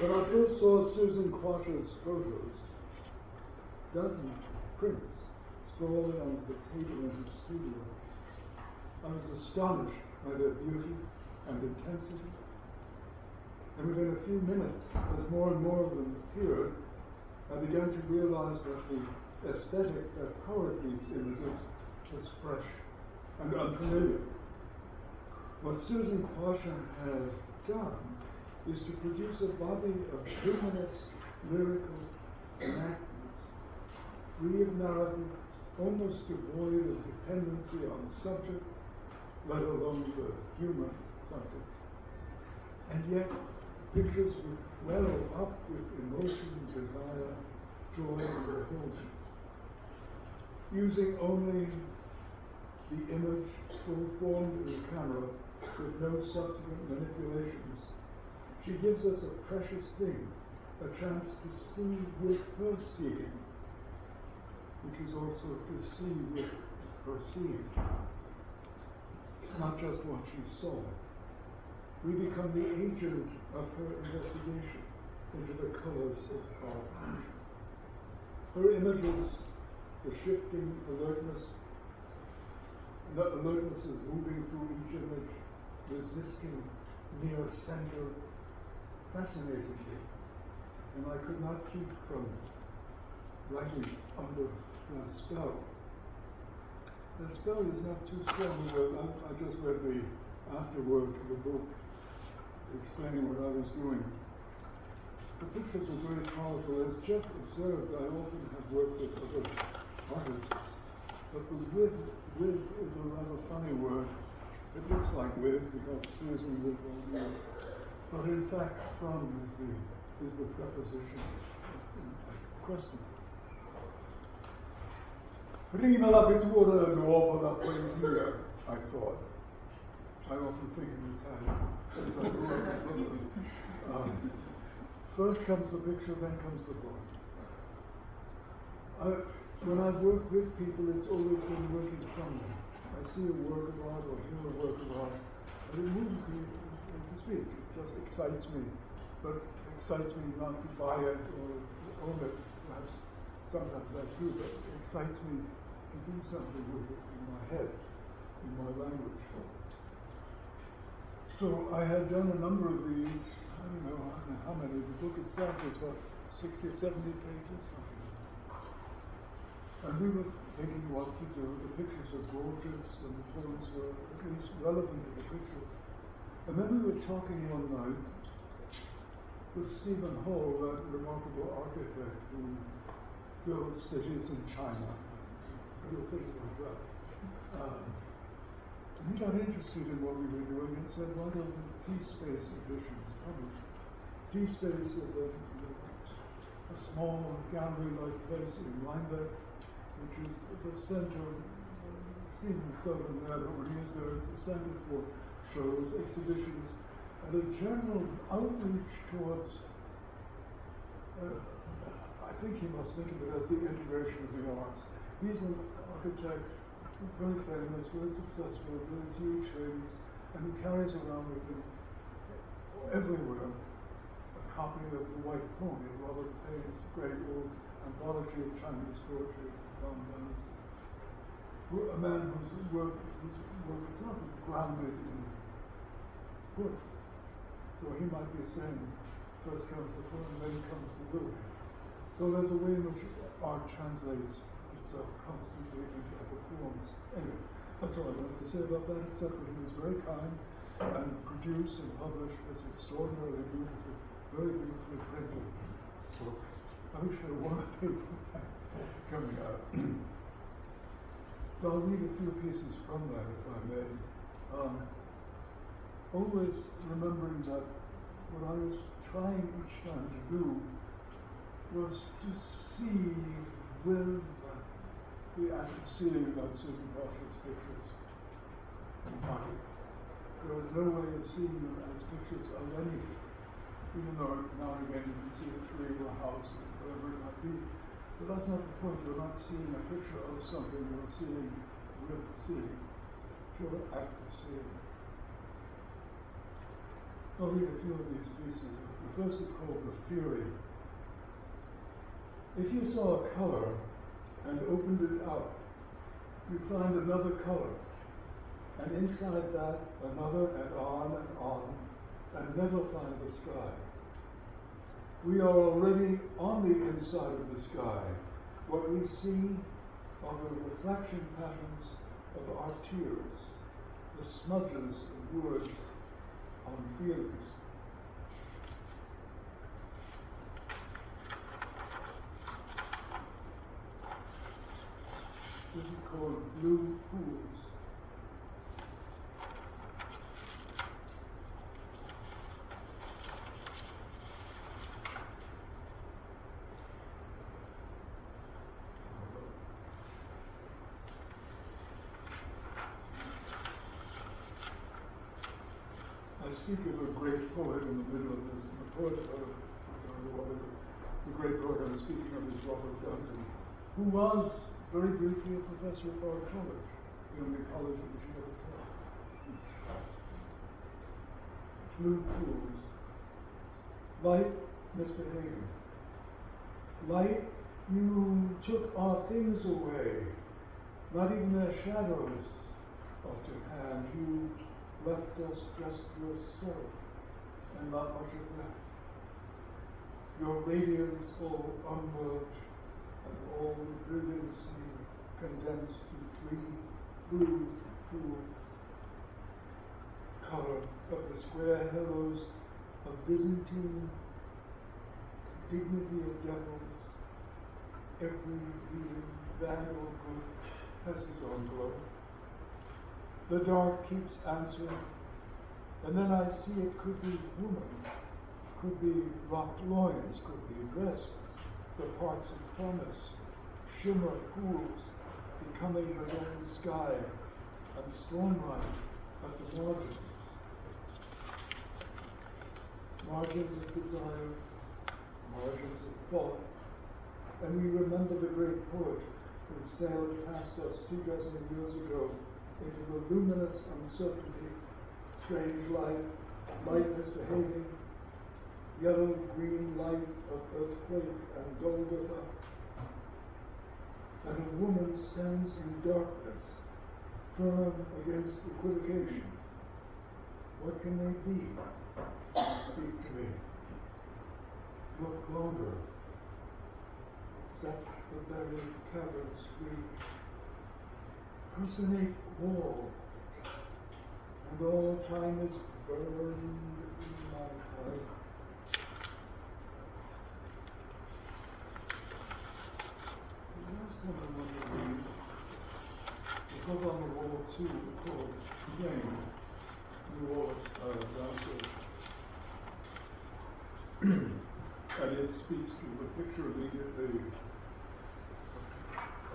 When I first saw Susan Quasha's photos, dozens of prints sprawling on the table in her studio, I was astonished by their beauty and intensity. And within a few minutes, as more and more of them appeared, I began to realize that the aesthetic that powered these images was fresh and unfamiliar. What Susan Quasha has done is to produce a body of luminous, lyrical enactments, free of narrative, almost devoid of dependency on subject, let alone the human subject. And yet, pictures which well up with emotion, desire, joy, and beholding. Using only the image full formed in the camera with no subsequent manipulations, she gives us a precious thing, a chance to see with her seeing, which is also to see with her seeing, not just what she saw. We become the agent of her investigation into the colors of our future. Her images, the shifting alertness is moving through each image, resisting near center, fascinatingly. And I could not keep from writing under that spell. The spell is not too strong. I just read the afterword to the book explaining what I was doing. The pictures are very powerful. As Jeff observed, I often have worked with other artists, but the with is a rather funny word. It looks like with because Susan with all the, but in fact from is the preposition. It's a question. Prima la pittura e dopo la poesia, I thought. I often think in Italian. First comes the picture, then comes the poem. When I've worked with people, it's always been working from them. I see a work of art or hear a work of art, and it moves me to speak. It just excites me, but excites me not to buy it or own it. Perhaps sometimes I do, but it excites me to do something with it in my head, in my language. So I had done a number of these. I don't know how many. The book itself was about 60 or 70 pages, something like that. And we were thinking what to do. The pictures are gorgeous, and the poems were at least relevant to the pictures. And then we were talking one night with Stephen Hall, that remarkable architect who builds cities in China, real things like that. And he got interested in what we were doing and said, why don't the T-Space editions publish? T-Space is a small gallery-like place in Rhinebeck, which is the center. Stephen's seldom there, but when he is there, it's the center for shows, exhibitions, and a general outreach towards, I think he must think of it as the integration of the arts. He's an architect, very famous, very successful, doing huge things, and he carries around with him everywhere a copy of The White Pony, Robert Payne's great old anthology of Chinese poetry, a man whose work itself is grounded in wood. So he might be saying, first comes the poem, then comes the building. So there's a way in which art translates itself constantly into other forms. Anyway, that's all I wanted to say about that, except that he was very kind and produced and published this extraordinarily beautiful, very beautifully printed book. I wish there were more people coming out. So I'll read a few pieces from that, if I may. Always remembering that what I was trying each time to do was to see with the act of seeing about Susan Quasha's pictures embodied. There was no way of seeing them as pictures of anything, even though now and again you can see a tree or a house or whatever it might be. But that's not the point. You're not seeing a picture of something, you're seeing with seeing. Pure act of seeing. I'll read a few of these pieces. The The first is called the Fury. If you saw a color and opened it up, you find another color, and inside that, another, and never find the sky. We are already on the inside of the sky. What we see are the reflection patterns of our tears, the smudges of words on feelings. This is called Blue Pools. I speak of a great poet in the middle of this. The poet, the great poet I'm speaking of is Robert Duncan, who was very briefly a professor at Bard College, the only college in which he ever taught. Blue pools. Light misbehaving. Light, you took our things away, not even their shadows are to hand. You left us just yourself, and not much of that. Your radiance all unmerged, and all the brilliancy condensed to 3 blue pools. Color of the square halos of Byzantine, dignity of devils. Every being, bad or good, has his own glow. The dark keeps answering, and then I see it could be woman, could be locked loins, could be breasts, the parts of promise, shimmer pools, becoming the own sky, and stormlight at the margins. Margins of desire, margins of thought, and we remember the great poet who sailed past us 24 years ago into the luminous uncertainty, strange light, light misbehaving, yellow-green light of earthquake and Golgotha, and a woman stands in darkness, firm against equivocation. What can they be? Speak to me. Look longer. Set the buried caverns free. Personate all, and all time is burned in my heart. The last one I want to read is up on the wall too, called Flame, New Orleans dancer. And it speaks to the picture immediately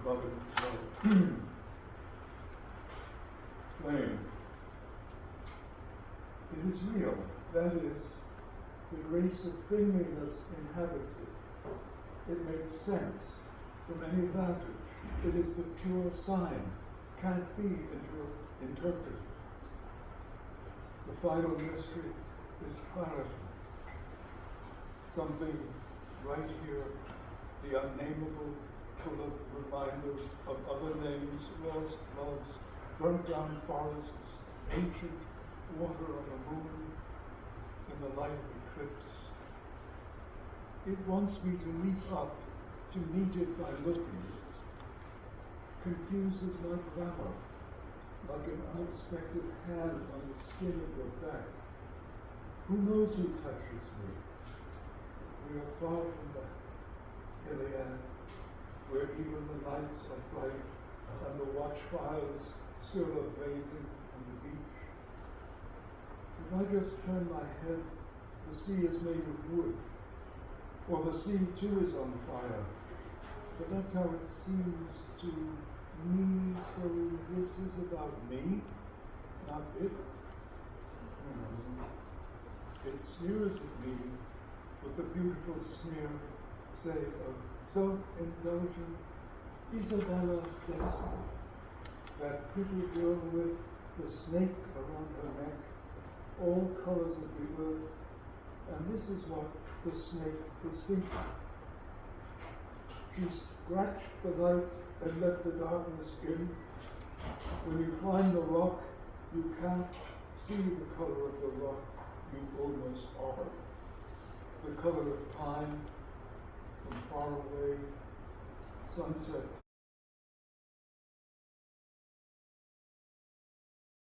above it. Flame. It is real. That is, the grace of thingliness inhabits it. It makes sense from any vantage. It is the pure sign, can't be interpreted. The final mystery is clarity. Something right here, the unnameable, full of reminders of other names, lost loves, burnt down forests, ancient water on the moon, in the light of eclipse. It wants me to leap up, to meet it by looking. Confuses my glamour, like an unexpected hand on the skin of your back. Who knows who touches me? We are far from that Iliad, where even the nights are bright and the watchfires still are blazing on the beach. If I just turn my head, the sea is made of wood, or the sea too is on fire. But that's how it seems to me, so this is about me, not it. It sneers at me with the beautiful sneer, say, of self-indulgent Isabella Destiny, that pretty girl with the snake around her neck, all colors of the earth, And this is what the snake was thinking. She scratched the light and let the darkness in. When you climb the rock, you can't see the color of the rock. You almost are. The color of pine from far away, sunset.